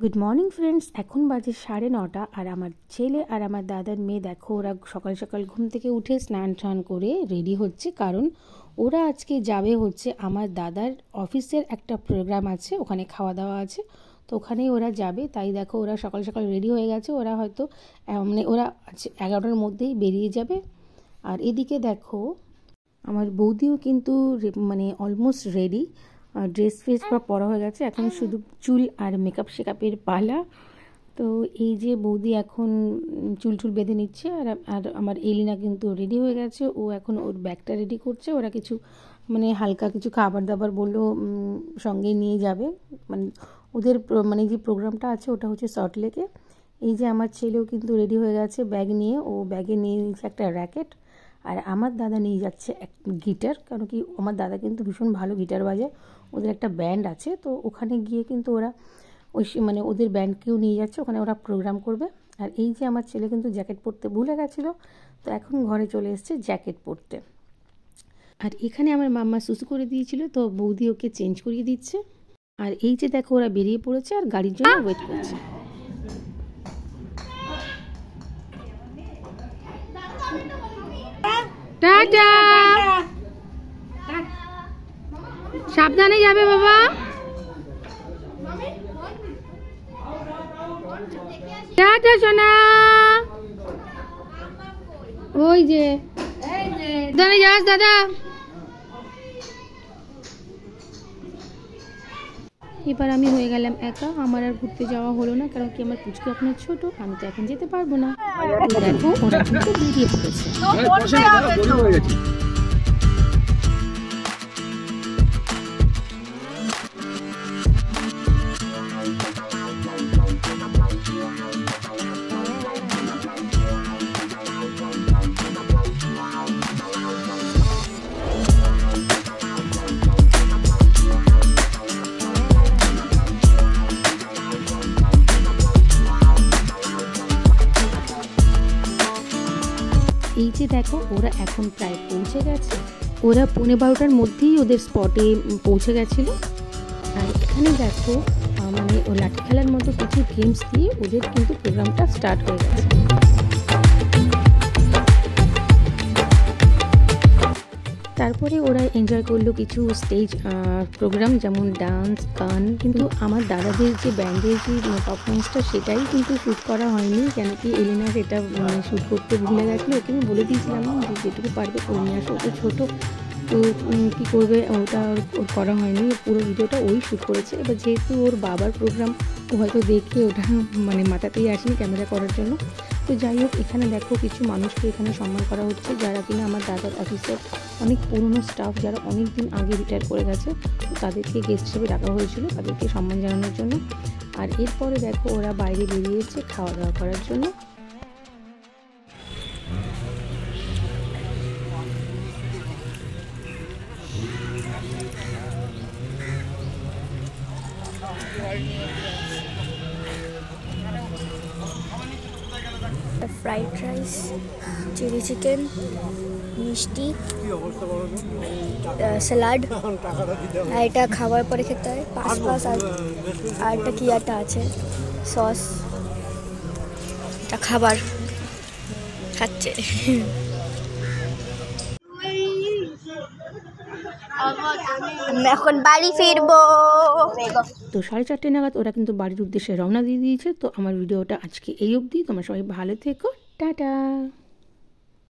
Good morning friends, এখন বাজে 9:30 আর আমার ছেলে আর আমার দাদার মেয়ে দেখো ওরা সকাল সকাল ঘুম থেকে উঠে স্নান টান করে রেডি হচ্ছে, কারণ ওরা আজকে যাবে হচ্ছে আমার দাদার অফিসের একটা প্রোগ্রাম আছে, ওখানে খাওয়া দাওয়া আছে, তো ওখানেই ওরা যাবে। তাই দেখো ওরা সকাল সকাল রেডি হয়ে গেছে। ওরা হয়তো ওরা 11টার মধ্যেই বেরিয়ে যাবে। আর এদিকে দেখো আমার বৌদিও কিন্তু অলমোস্ট রেডি, ড্রেস ফ্রেস বা পরা হয়ে গেছে, এখন শুধু চুল আর মেকআপ শেকআপের পালা। তো এই যে বৌদি এখন চুল টুল বেঁধে নিচ্ছে, আর আমার এলিনা কিন্তু রেডি হয়ে গেছে, ও এখন ওর ব্যাগটা রেডি করছে। ওরা কিছু হালকা কিছু খাবার দাবার বললো সঙ্গে নিয়ে যাবে, ওদের যে প্রোগ্রামটা আছে ওটা হচ্ছে সল্টলেকে। এই যে আমার ছেলেও কিন্তু রেডি হয়ে গেছে ব্যাগ নিয়ে, ও ব্যাগে নিয়ে নিচ্ছে একটা র্যাকেট, আর আমার দাদা নিয়ে যাচ্ছে এক গিটার, কারণ কি আমার দাদা কিন্তু ভীষণ ভালো গিটার বাজায়, ওদের একটা ব্যান্ড আছে, তো ওখানে গিয়ে কিন্তু ওরা ওই ওদের ব্যান্ডকেও নিয়ে যাচ্ছে, ওখানে ওরা প্রোগ্রাম করবে। আর এই যে আমার ছেলে কিন্তু জ্যাকেট পরতে ভুলে গেছিলো, তো এখন ঘরে চলে এসছে জ্যাকেট পরতে। আর এখানে আমার মাম্মা সুসু করে দিয়েছিল, তো বৌদি ওকে চেঞ্জ করিয়ে দিচ্ছে। আর এই যে দেখো ওরা বেরিয়ে পড়েছে আর গাড়ির জন্য ওয়েট করছে। টাটা, সাবধানে যাবে বাবা। টাটা সোনা, ওই যে দাঁড়িয়ে যাস দাদা। এবার আমি হয়ে গেলাম একা, আমার আর ঘুরতে যাওয়া হলো না, কারণ কি আমার পুচকু এখন ছোট, আমি তো এখন যেতে পারবো না। দেখো ওরা কিন্তু বেরিয়ে পড়েছে। এই যে দেখো ওরা এখন প্রায় পৌঁছে গেছে, ওরা 11:30টার মধ্যেই ওদের স্পটে পৌঁছে গেছিল। আর এখানে দেখো ও লাঠি খেলার মতো কিছু গেমস দিয়ে ওদের কিন্তু প্রোগ্রামটা স্টার্ট হয়ে গেছে। তারপরে ওরা এনজয় করলো কিছু স্টেজ প্রোগ্রাম, যেমন ডান্স, গান। কিন্তু আমার দাদাদের যে ব্যান্ডের যে পারফরমেন্সটা সেটাই কিন্তু শ্যুট করা হয়নি, কেন কি এলিনা সেটা শ্যুট করতে ভুলে গেছিলো। ওকে আমি বলে দিয়েছিলাম যে যেটুকু পারবে করে নিয়ে আসো, ওটা ছোটো, তো কী করবে, ওটা ওর করা হয়নি, পুরো ভিডিওটা ওই শ্যুট করেছে। এবার যেহেতু ওর বাবার প্রোগ্রাম, ও হয়তো দেখে ওটা মাথাতেই আসেনি ক্যামেরা করার জন্য। তো যাই হোক, এখানে দেখো কিছু মানুষকে এখানে সম্মান করা হচ্ছে, যারা কিনা আমার দাদার অফিসের অনেক পুরনো স্টাফ, যারা অনেক দিন আগে রিটায়ার করে গেছে, তাদেরকে গেস্ট হিসেবে ডাকা হয়েছিল, তাদেরকে সম্মান জানানোর জন্য। আর এরপরে দেখো ওরা বাইরে বেরিয়েছে খাওয়া দাওয়া করার জন্য। ফ্রাইড রাইস, চিলি চিকেন, মিষ্টি, স্যালাড, আর এটা খাওয়ার পরে খেতে হয় পাঁচ আর একটা কি একটা আছে সস, এটা খাবার খাচ্ছে। আমি এখন বাড়ি ফিরবো। তো 4:30 নাগাদ ওরা কিন্তু বাড়ির উদ্দেশ্যে রওনা দিয়ে দিয়েছে। তো আমার ভিডিওটা আজকে এই অবধি, তোমরা সবাই ভালো থেকো, টাটা।